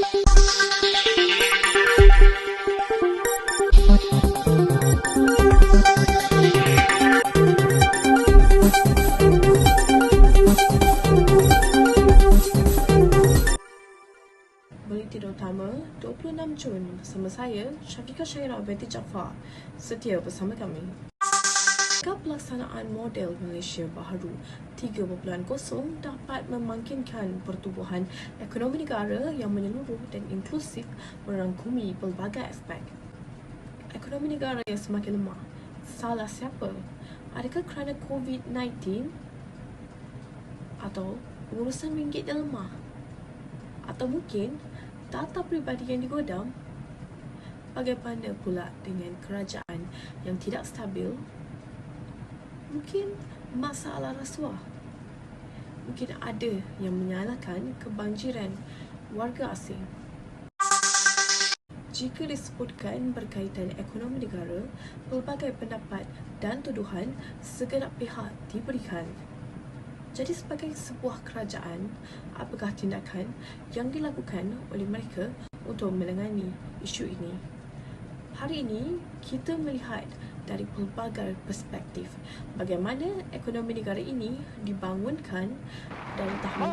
Berita utama 26 Jun bersama saya Syafiqah Syairah binti Jaafar. Setia bersama kami. Jika pelaksanaan model Malaysia Baharu 3.0 dapat memungkinkan pertumbuhan ekonomi negara yang menyeluruh dan inklusif merangkumi pelbagai aspek. Ekonomi negara yang semakin lemah, salah siapa? Adakah kerana COVID-19 atau pengurusan ringgit yang lemah? Atau mungkin data peribadi yang digodam? Bagaimana pula dengan kerajaan yang tidak stabil? Mungkin masalah rasuah. Mungkin ada yang menyalahkan kebanjiran warga asing. Jika disebutkan berkaitan ekonomi negara, pelbagai pendapat dan tuduhan segenap pihak diberikan. Jadi sebagai sebuah kerajaan, apakah tindakan yang dilakukan oleh mereka untuk menangani isu ini? Hari ini, kita melihat dari pelbagai perspektif bagaimana ekonomi negara ini dibangunkan dari tahun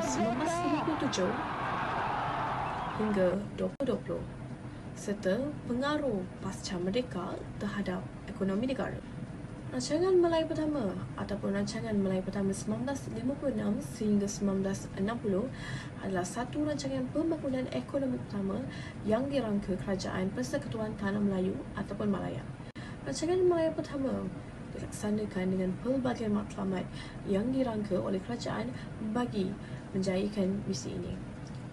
1957 hingga 2020 serta pengaruh pasca merdeka terhadap ekonomi negara. Rancangan Melayu Pertama ataupun Rancangan Melayu Pertama 1956 sehingga 1960 adalah satu rancangan pembangunan ekonomi pertama yang dirangka Kerajaan Persekutuan Tanah Melayu ataupun Malaya. Rancangan Melayu Pertama dilaksanakan dengan pelbagai matlamat yang dirangka oleh kerajaan bagi menjayakan misi ini.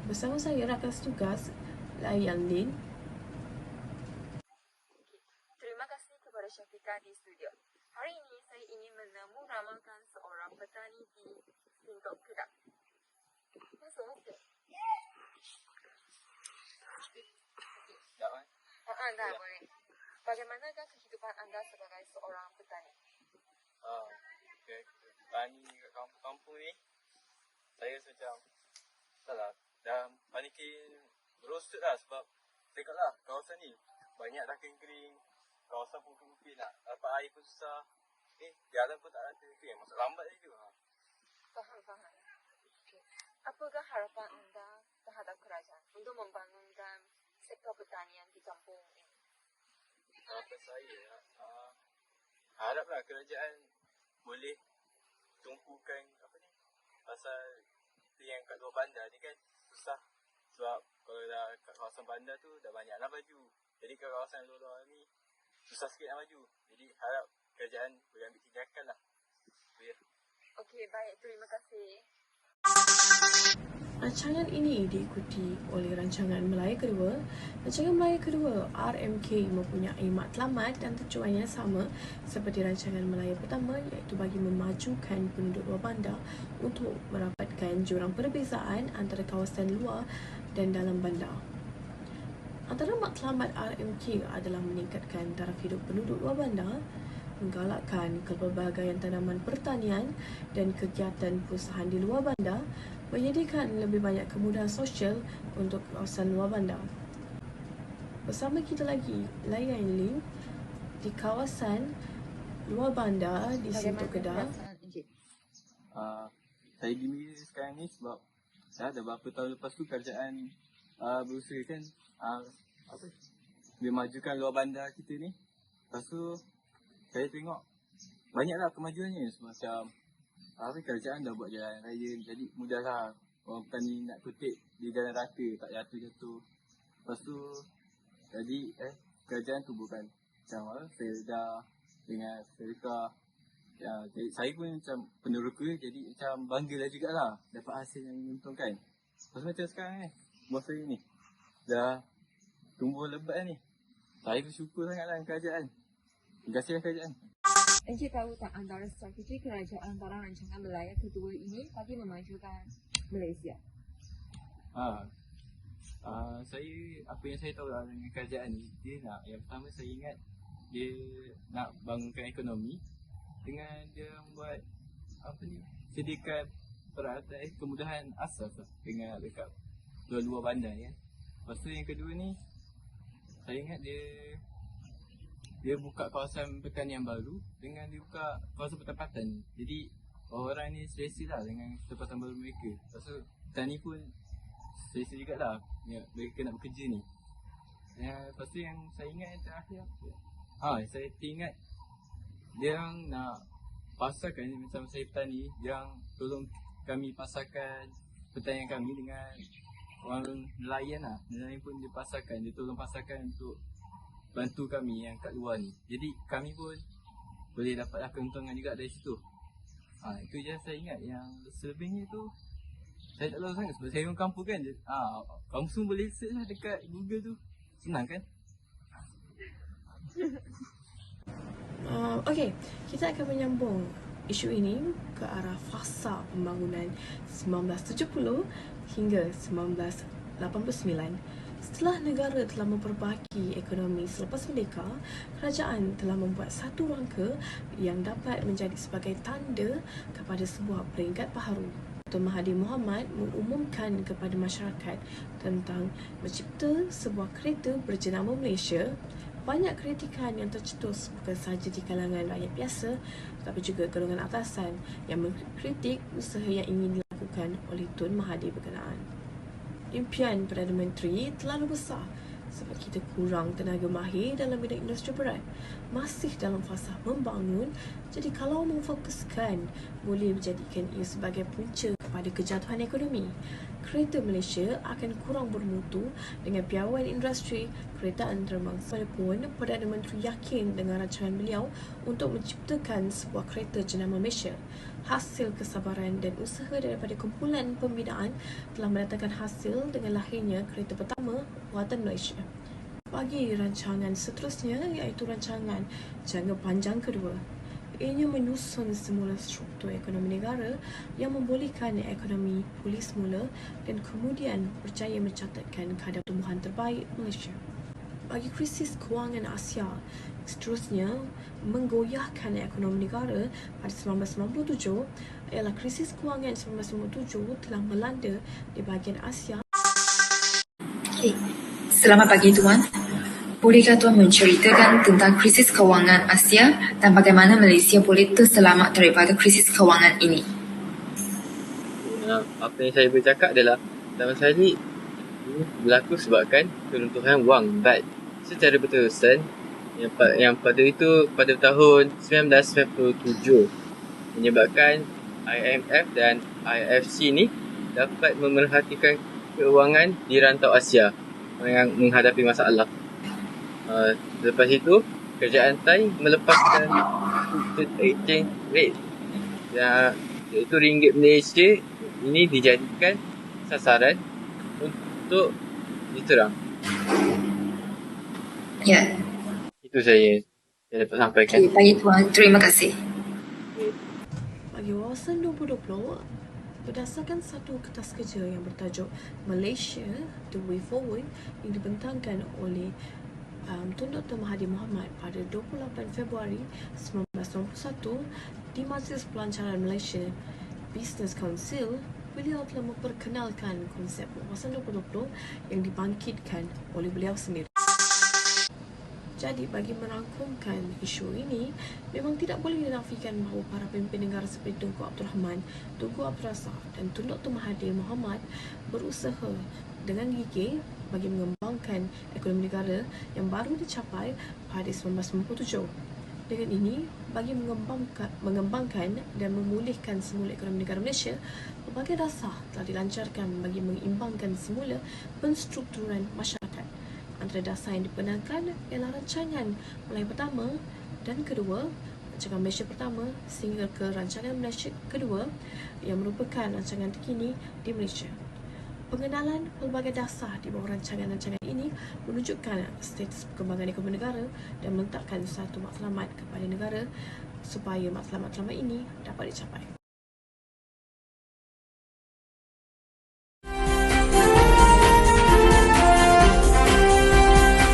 Bersama saya rakan setugas Layan Lin. Terima kasih kepada Syafiqah di studio. Hari ini saya ingin meramalkan seorang petani di Sintok Kedah. Masuk. Dah boleh. Bagaimanakah kehidupan anda sebagai seorang petani? Petani kat kampung ni, saya macam dah makin berosot lah sebab tengoklah kawasan ni banyak dah kering, kawasan pun kempit nak dapat air pun susah. Jalan pun tak ada, tu yang masuk lambat je tu. Faham. Okay. Apakah harapan anda terhadap kerajaan untuk membangunkan sektor pertanian di kampung ini? Harapan saya, haraplah kerajaan boleh tumpukan pasal yang kat luar bandar ni kan susah. Sebab kalau dah kat kawasan bandar tu dah banyaklah baju. Jadi kat kawasan luar ni susah sikit nak maju. Jadi harap kerajaan boleh ambil tindakan lah. Okey, baik. Terima kasih. Rancangan ini diikuti oleh Rancangan Melayu Kedua. Rancangan Melayu Kedua RMK mempunyai matlamat dan tujuan yang sama seperti Rancangan Melayu Pertama, iaitu bagi memajukan penduduk luar bandar untuk merapatkan jurang perbezaan antara kawasan luar dan dalam bandar. Antara matlamat RMK adalah meningkatkan taraf hidup penduduk luar bandar, menggalakkan kepelbagaian tanaman pertanian dan kegiatan perusahaan di luar bandar, menyediakan lebih banyak kemudahan sosial untuk kawasan luar bandar. Bersama kita lagi, Layan Lin di kawasan luar bandar di Sintok Kedah. Saya gini sekarang ni sebab dah beberapa tahun lepas tu kerajaan berusaha kan memajukan luar bandar kita ni. Lepas tu saya tengok banyaklah kemajuannya, semacam kerajaan dah buat jalan raya, jadi mudahlah orang petani nak petik di jalan rata, tak jatuh-jatuh. Lepas tu jadi kerajaan tubuhkan macam Felda dengan Selika. Ya, jadi saya pun macam peneroka, jadi macam banggalah jugalah dapat hasil yang menguntungkan. Lepas macam sekarang ni, buah saya ni dah tumbuh lebat ni. Saya bersyukur sangatlah dengan kerajaan. Terima kasih kerajaan. Encik tahu tak antara strategi kerajaan dalam Rancangan Melayu Kedua ini bagi memajukan Malaysia? Saya, apa yang saya tahu dengan kerajaan ni, dia nak, yang pertama saya ingat dia nak bangunkan ekonomi dengan dia buat sediakan peralatan kemudahan asas lah dengan dekat luar bandar ya. Lepas tu yang kedua ni, saya ingat dia buka kawasan pertanian baru dengan dia buka kawasan pertempatan. Jadi orang ni selesa lah dengan tempatan baru mereka. Lepas tu petani pun selesa jugalah mereka nak bekerja ni. Lepas tu yang saya ingat yang terakhir saya ingat dia orang nak pasarkan, macam saya petani, yang tolong kami pasarkan pertanian kami dengan orang nelayan lah. Nelayan pun dia pasarkan, dia tolong pasarkan untuk bantu kami yang kat luar ni. Jadi kami pun boleh dapatlah keuntungan juga dari situ. Itu je saya ingat. Yang selebihnya tu saya tak tahu sangat sebab saya orang kampung kan. Kamu semua boleh search lah dekat Google tu. Senang kan? Okey, kita akan menyambung isu ini ke arah fasa pembangunan 1970 hingga 1989. Setelah negara telah memperbaiki ekonomi selepas merdeka, kerajaan telah membuat satu rangka yang dapat menjadi sebagai tanda kepada sebuah peringkat baharu. Dr. Mahathir Mohamad mengumumkan kepada masyarakat tentang mencipta sebuah kereta berjenama Malaysia. Banyak kritikan yang tercetus bukan sahaja di kalangan rakyat biasa tetapi juga golongan atasan yang mengkritik usaha yang ingin dilakukan oleh Tun Mahathir berkenaan. Impian Perdana Menteri terlalu besar sebab kita kurang tenaga mahir dalam bidang industri berat, masih dalam fasa membangun. Jadi kalau memfokuskan, boleh menjadikan ia sebagai punca kepada kejatuhan ekonomi. Kereta Malaysia akan kurang bermutu dengan piawaian industri kereta antarabangsa. Walaupun Perdana Menteri yakin dengan rancangan beliau untuk menciptakan sebuah kereta jenama Malaysia, hasil kesabaran dan usaha daripada kumpulan pembinaan telah mendatangkan hasil dengan lahirnya kereta pertama buatan Malaysia. Bagi rancangan seterusnya, iaitu rancangan jangka panjang kedua, ianya menyusun semula struktur ekonomi negara yang membolehkan ekonomi pulih semula dan kemudian berjaya mencatatkan kadar pertumbuhan terbaik Malaysia. Bagi krisis kewangan Asia, seterusnya menggoyahkan ekonomi negara pada 1997 ialah krisis kewangan 1997 telah melanda di bahagian Asia. Selamat pagi Tuan. Bolehkah Tuan menceritakan tentang krisis kewangan Asia dan bagaimana Malaysia boleh terselamat daripada krisis kewangan ini? Apa yang saya boleh cakap adalah pertama sekali berlaku sebabkan keruntuhan wang baht secara berterusan yang pada tahun 1997 menyebabkan IMF dan IFC ni dapat memerhatikan keuangan di rantau Asia yang menghadapi masalah. Lepas itu, kerajaan Thai melepaskan exchange rate iaitu ringgit Malaysia ini dijadikan sasaran untuk diterang. Ya. Itu saya dapat sampaikan. Baik Tuan, terima kasih. Bagi wawasan 2020, berdasarkan satu kertas kerja yang bertajuk Malaysia The Way Forward yang dibentangkan oleh Tun Dr. Mahathir Mohamad pada 28 Februari 1991 di Majlis Pelancaran Malaysia Business Council, beliau telah memperkenalkan konsep wawasan 2020 yang dibangkitkan oleh beliau sendiri. Jadi bagi merangkumkan isu ini, memang tidak boleh dinafikan bahawa para pemimpin negara seperti Tunku Abdul Rahman, Tunku Abdul Razak dan Tun Dr. Mahathir Mohamad berusaha dengan gigih bagi mengembangkan ekonomi negara yang baru dicapai pada 1997. Dengan ini, bagi mengembangkan dan memulihkan semula ekonomi negara Malaysia, pelbagai dasar telah dilancarkan bagi mengimbangkan semula penstrukturan masyarakat. Antara dasar yang dibenarkan ialah rancangan Melayu pertama dan kedua, rancangan Malaysia pertama sehingga ke rancangan Malaysia kedua yang merupakan rancangan terkini di Malaysia. Pengenalan pelbagai dasar di bawah rancangan-rancangan ini menunjukkan status perkembangan ekonomi negara dan meletakkan satu matlamat kepada negara supaya matlamat-matlamat ini dapat dicapai.